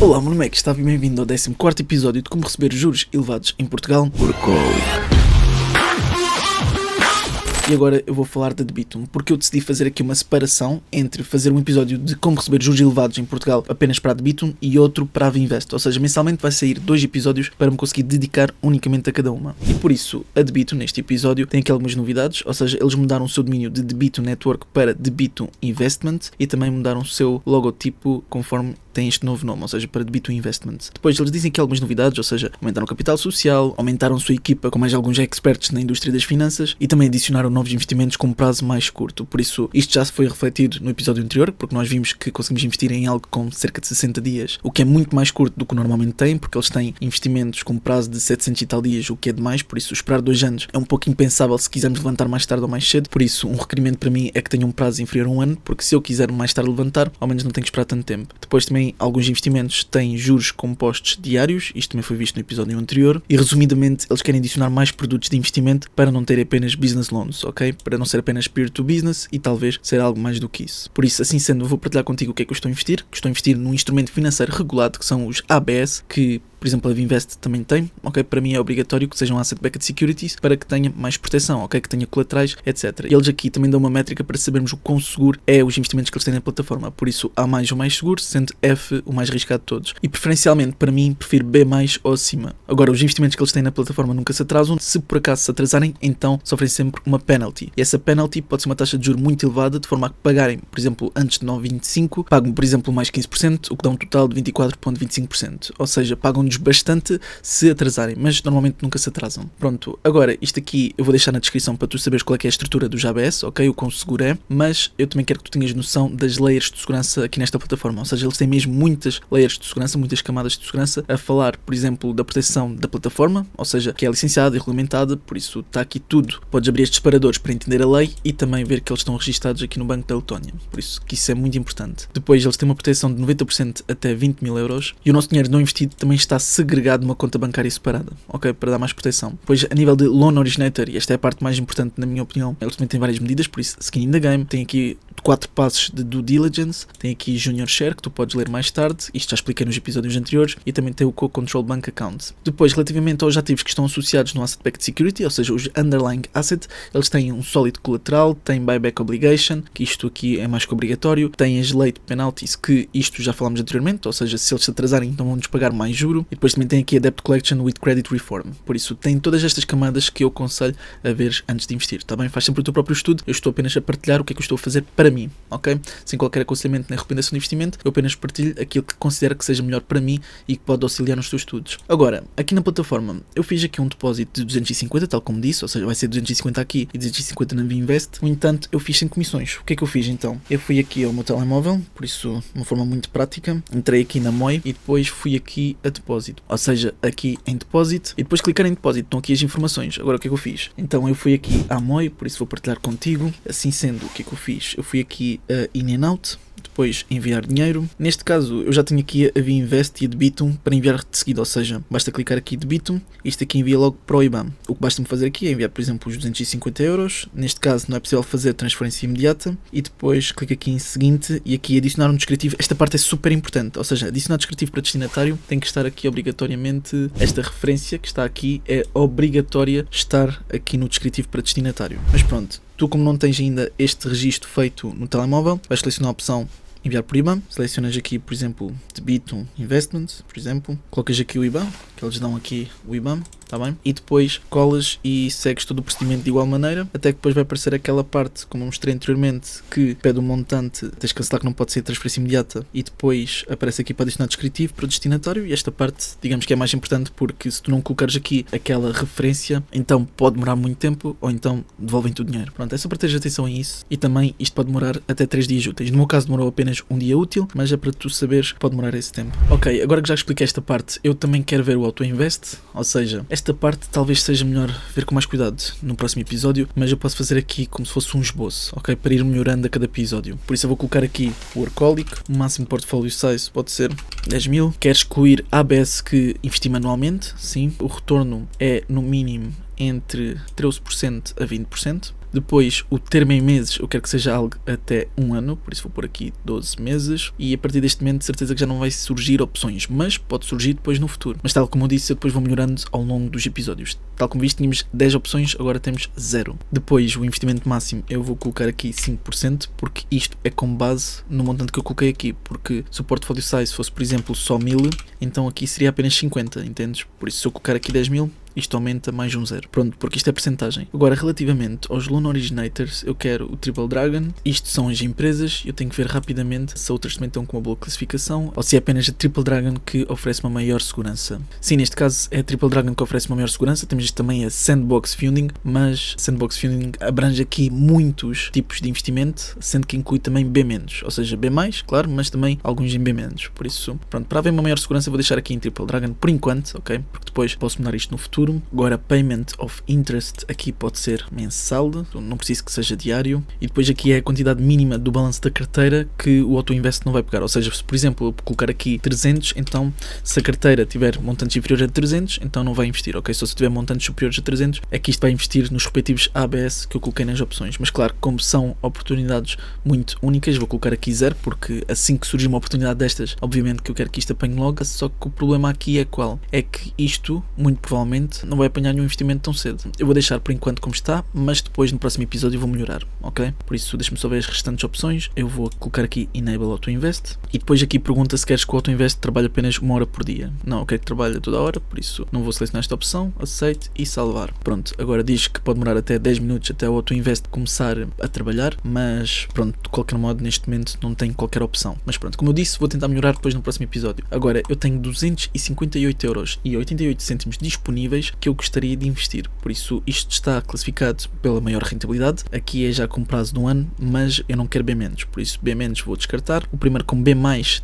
Olá, meu nome é Gustavo e bem-vindo ao 14º episódio de Como Receber Juros Elevados em Portugal. E agora eu vou falar da Debitum, porque eu decidi fazer aqui uma separação entre fazer um episódio de como receber juros elevados em Portugal apenas para a Debitum e outro para a Avinvest. Ou seja, mensalmente vai sair 2 episódios para me conseguir dedicar unicamente a cada uma. E por isso, a Debitum neste episódio tem aqui algumas novidades, ou seja, eles mudaram o seu domínio de Debitum Network para Debitum Investment e também mudaram o seu logotipo conforme tem este novo nome, ou seja, para Debitum Investment. Depois eles dizem que algumas novidades, ou seja, aumentaram o capital social, aumentaram a sua equipa com mais alguns experts na indústria das finanças e também adicionaram novos investimentos com um prazo mais curto. Por isso, isto já foi refletido no episódio anterior, porque nós vimos que conseguimos investir em algo com cerca de 60 dias, o que é muito mais curto do que normalmente tem, porque eles têm investimentos com prazo de 700 e tal dias, o que é demais. Por isso, esperar 2 anos é um pouco impensável se quisermos levantar mais tarde ou mais cedo. Por isso, um requerimento para mim é que tenha um prazo inferior a 1 ano, porque se eu quiser mais tarde levantar, ao menos não tenho que esperar tanto tempo. Depois também, alguns investimentos têm juros compostos diários, isto também foi visto no episódio anterior, e resumidamente eles querem adicionar mais produtos de investimento para não ter apenas business loans, ok? Para não ser apenas peer-to-business e talvez ser algo mais do que isso. Por isso, assim sendo, eu vou partilhar contigo o que é que eu estou a investir. Estou a investir num instrumento financeiro regulado, que são os ABS, que por exemplo a Avinvest também tem, ok? Para mim é obrigatório que sejam asset-backed securities para que tenha mais proteção, ok? Que tenha colaterais, etc. E eles aqui também dão uma métrica para sabermos o quão seguro é os investimentos que eles têm na plataforma. Por isso, A mais o mais seguro, sendo F o mais arriscado de todos. E preferencialmente, para mim, prefiro B mais ou acima. Agora, os investimentos que eles têm na plataforma nunca se atrasam. Se por acaso se atrasarem, então sofrem sempre uma penalty. E essa penalty pode ser uma taxa de juros muito elevada, de forma a que pagarem, por exemplo, antes de 9,25, pagam, por exemplo, mais 15%, o que dá um total de 24,25%. Ou seja, pagam-nos bastante se atrasarem, mas normalmente nunca se atrasam. Pronto, agora, isto aqui eu vou deixar na descrição para tu saberes qual é que é a estrutura dos ABS, ok? O quão seguro é, mas eu também quero que tu tenhas noção das layers de segurança aqui nesta plataforma. Ou seja, eles têm mesmo muitas layers de segurança, muitas camadas de segurança, a falar, por exemplo, da proteção da plataforma, ou seja, que é licenciada e regulamentada, por isso está aqui tudo. Podes abrir estes separadores para entender a lei e também ver que eles estão registados aqui no Banco da Letónia, por isso que isso é muito importante. Depois eles têm uma proteção de 90% até 20 mil euros e o nosso dinheiro não investido também está segregado numa conta bancária separada, ok? Para dar mais proteção. Depois, a nível de loan originator, e esta é a parte mais importante na minha opinião, eles também têm várias medidas, por isso, skin in the game, tem aqui 4 passos de due diligence, tem aqui Junior Share, que tu podes ler mais tarde, isto já expliquei nos episódios anteriores, e também tem o Co-Control Bank Account. Depois, relativamente aos ativos que estão associados no Asset Backed Security, ou seja, os Underlying Asset, eles têm um sólido colateral, têm Buyback Obligation, que isto aqui é mais que obrigatório, têm as Late Penalties, que isto já falámos anteriormente, ou seja, se eles se atrasarem, então vão-nos pagar mais juro, e depois também tem aqui a Debt Collection with Credit Reform, por isso tem todas estas camadas que eu aconselho a ver antes de investir, tá bem? Faz sempre o teu próprio estudo, eu estou apenas a partilhar o que é que eu estou a fazer para mim, ok? Sem qualquer aconselhamento nem recomendação de investimento, eu apenas partilho aquilo que considero que seja melhor para mim e que pode auxiliar nos teus estudos. Agora, aqui na plataforma, eu fiz aqui um depósito de 250, tal como disse, ou seja, vai ser 250 aqui e 250 na Avinvest. No entanto, eu fiz sem comissões. O que é que eu fiz então? Eu fui aqui ao meu telemóvel, por isso, de uma forma muito prática, entrei aqui na MOI e depois fui aqui a depósito, ou seja, aqui em depósito e depois clicar em depósito, estão aqui as informações. Agora o que é que eu fiz? Então eu fui aqui à MOI, por isso vou partilhar contigo. Assim sendo, o que é que eu fiz? Eu fui aqui a In and Out, depois enviar dinheiro. Neste caso eu já tenho aqui a Avinvest e a Debitum para enviar de seguida, ou seja, basta clicar aqui Debitum, isto aqui envia logo para o IBAN. O que basta-me fazer aqui é enviar, por exemplo, os 250 euros, neste caso não é possível fazer transferência imediata, e depois clico aqui em seguinte e aqui adicionar um descritivo. Esta parte é super importante, ou seja, adicionar descritivo para destinatário tem que estar aqui obrigatoriamente, esta referência que está aqui é obrigatória estar aqui no descritivo para destinatário. Mas pronto, tu como não tens ainda este registro feito no telemóvel, vais selecionar a opção enviar por IBAN, selecionas aqui, por exemplo, Debitum Investments, por exemplo, colocas aqui o IBAN, que eles dão aqui o IBAN, tá bem? E depois colas e segues todo o procedimento de igual maneira, até que depois vai aparecer aquela parte, como eu mostrei anteriormente, que pede o montante, tens de cancelar que não pode ser transferência imediata, e depois aparece aqui para adicionar descritivo para o destinatário, e esta parte, digamos que é mais importante, porque se tu não colocares aqui aquela referência, então pode demorar muito tempo, ou então devolvem-te o dinheiro. Pronto, é só para teres atenção a isso, e também isto pode demorar até 3 dias úteis. No meu caso demorou apenas um dia útil, mas é para tu saberes que pode demorar esse tempo. Ok, agora que já expliquei esta parte, eu também quero ver o Auto Invest, ou seja, esta parte talvez seja melhor ver com mais cuidado no próximo episódio, mas eu posso fazer aqui como se fosse um esboço, ok? Para ir melhorando a cada episódio. Por isso eu vou colocar aqui o Workaholic, o máximo portfólio size pode ser 10 mil. Quero excluir ABS que investi manualmente, sim. O retorno é no mínimo entre 13% a 20%. Depois, o termo em meses, eu quero que seja algo até 1 ano, por isso vou pôr aqui 12 meses. E a partir deste momento, de certeza que já não vai surgir opções, mas pode surgir depois no futuro. Mas tal como eu disse, eu depois vou melhorando ao longo dos episódios. Tal como viste, tínhamos 10 opções, agora temos 0. Depois, o investimento máximo, eu vou colocar aqui 5%, porque isto é com base no montante que eu coloquei aqui. Porque se o portfólio size fosse, por exemplo, só 1000, então aqui seria apenas 50, entendes? Por isso, se eu colocar aqui 10.000, isto aumenta mais um 0. Pronto, porque isto é percentagem. Agora, relativamente aos Loan Originators, eu quero o Triple Dragon. Isto são as empresas. Eu tenho que ver rapidamente se outras também estão com uma boa classificação ou se é apenas a Triple Dragon que oferece uma maior segurança. Sim, neste caso é a Triple Dragon que oferece uma maior segurança. Temos também a Sandbox Funding, mas Sandbox Funding abrange aqui muitos tipos de investimento, sendo que inclui também B-, ou seja, B+, claro, mas também alguns em B-. Por isso, pronto, para haver uma maior segurança vou deixar aqui em Triple Dragon por enquanto, ok? Porque depois posso mudar isto no futuro. Agora, Payment of Interest aqui pode ser mensal, não preciso que seja diário. E depois aqui é a quantidade mínima do balanço da carteira que o AutoInvest não vai pegar. Ou seja, se por exemplo eu colocar aqui 300, então se a carteira tiver montantes inferiores a 300, então não vai investir, ok? Só se tiver montantes superiores a 300, é que isto vai investir nos respectivos ABS que eu coloquei nas opções. Mas claro, como são oportunidades muito únicas, vou colocar aqui 0, porque assim que surgir uma oportunidade destas, obviamente que eu quero que isto apanhe logo. Só que o problema aqui é qual? É que isto, muito provavelmente, não vai apanhar nenhum investimento tão cedo. Eu vou deixar por enquanto como está, mas depois no próximo episódio vou melhorar, ok? Por isso deixa-me só ver as restantes opções. Eu vou colocar aqui Enable AutoInvest e depois aqui pergunta se queres que o AutoInvest trabalhe apenas 1 hora por dia. Não, eu quero que trabalhe toda a hora, por isso não vou selecionar esta opção, aceito e salvar. Pronto, agora diz que pode demorar até 10 minutos até o AutoInvest começar a trabalhar, mas pronto, de qualquer modo neste momento não tenho qualquer opção. Mas pronto, como eu disse, vou tentar melhorar depois no próximo episódio. Agora, eu tenho 258,88€ disponíveis que eu gostaria de investir, por isso isto está classificado pela maior rentabilidade. Aqui é já com prazo de 1 ano, mas eu não quero B-, por isso B- vou descartar. O primeiro com B+,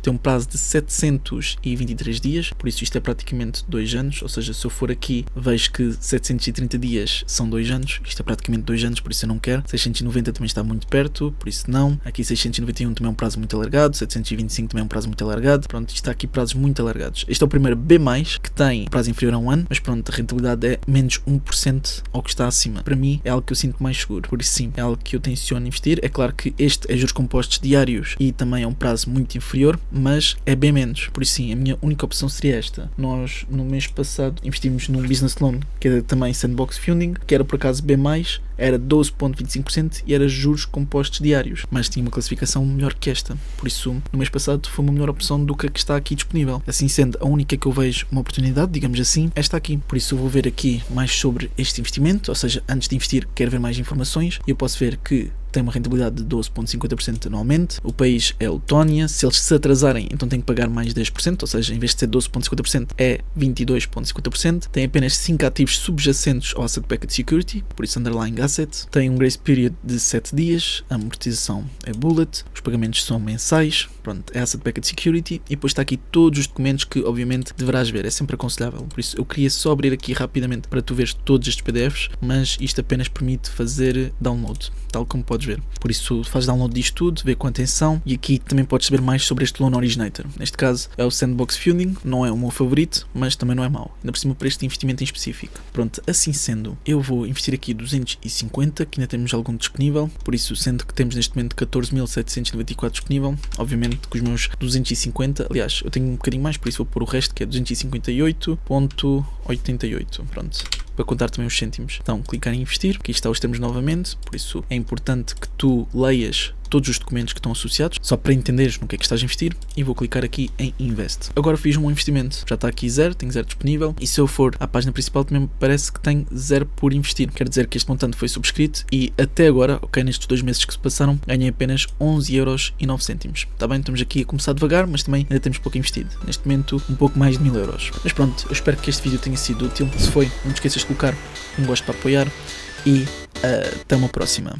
tem um prazo de 723 dias, por isso isto é praticamente 2 anos, ou seja, se eu for aqui vejo que 730 dias são 2 anos, isto é praticamente 2 anos, por isso eu não quero. 690 também está muito perto, por isso não. Aqui 691 também é um prazo muito alargado, 725 também é um prazo muito alargado. Pronto, isto está aqui prazos muito alargados. Este é o primeiro B+, que tem prazo inferior a 1 ano, mas pronto, a rentabilidade é menos 1% ao que está acima. Para mim é algo que eu sinto mais seguro, por isso sim, é algo que eu tenciono investir. É claro que este é juros compostos diários e também é um prazo muito inferior, mas é B-, por isso sim, a minha única opção seria esta. Nós no mês passado investimos num business loan que é também Sandbox Funding, que era por acaso B+, era 12,25% e era juros compostos diários, mas tinha uma classificação melhor que esta, por isso no mês passado foi uma melhor opção do que a que está aqui disponível. Assim sendo, a única que eu vejo uma oportunidade, digamos assim, esta aqui. Por isso eu vou ver aqui mais sobre este investimento, ou seja, antes de investir quero ver mais informações e eu posso ver que tem uma rentabilidade de 12,50% anualmente. O país é Letónia. Se eles se atrasarem, então tem que pagar mais 10%, ou seja, em vez de ser 12,50% é 22,50%. Tem apenas 5 ativos subjacentes ao Asset Backed Security, por isso underlying asset. Tem um grace period de 7 dias, a amortização é bullet, os pagamentos são mensais, pronto, é Asset Backed Security e depois está aqui todos os documentos que obviamente deverás ver, é sempre aconselhável. Por isso eu queria só abrir aqui rapidamente para tu veres todos estes PDFs, mas isto apenas permite fazer download, tal como podes ver. Por isso faz download disto tudo, vê com atenção e aqui também podes saber mais sobre este Loan Originator. Neste caso é o Sandbox Funding, não é o meu favorito, mas também não é mau, ainda por cima para este investimento em específico. Pronto, assim sendo, eu vou investir aqui 250, que ainda temos algum disponível, por isso sendo que temos neste momento 14.794 disponível, obviamente com os meus 250, aliás, eu tenho um bocadinho mais, por isso vou pôr o resto que é 258,88, pronto, para contar também os cêntimos. Então, clicar em investir, aqui está os termos novamente, por isso é importante que tu leias todos os documentos que estão associados, só para entenderes no que é que estás a investir, e vou clicar aqui em Invest. Agora fiz um investimento, já está aqui 0, tenho 0 disponível, e se eu for à página principal também me parece que tem 0 por investir, quer dizer que este montante foi subscrito e até agora, ok, nestes 2 meses que se passaram, ganhei apenas 11,09€. Está bem, estamos aqui a começar devagar, mas também ainda temos pouco investido, neste momento um pouco mais de 1.000€. Mas pronto, eu espero que este vídeo tenha sido útil, se foi, não te esqueças de colocar um gosto para apoiar e até uma próxima.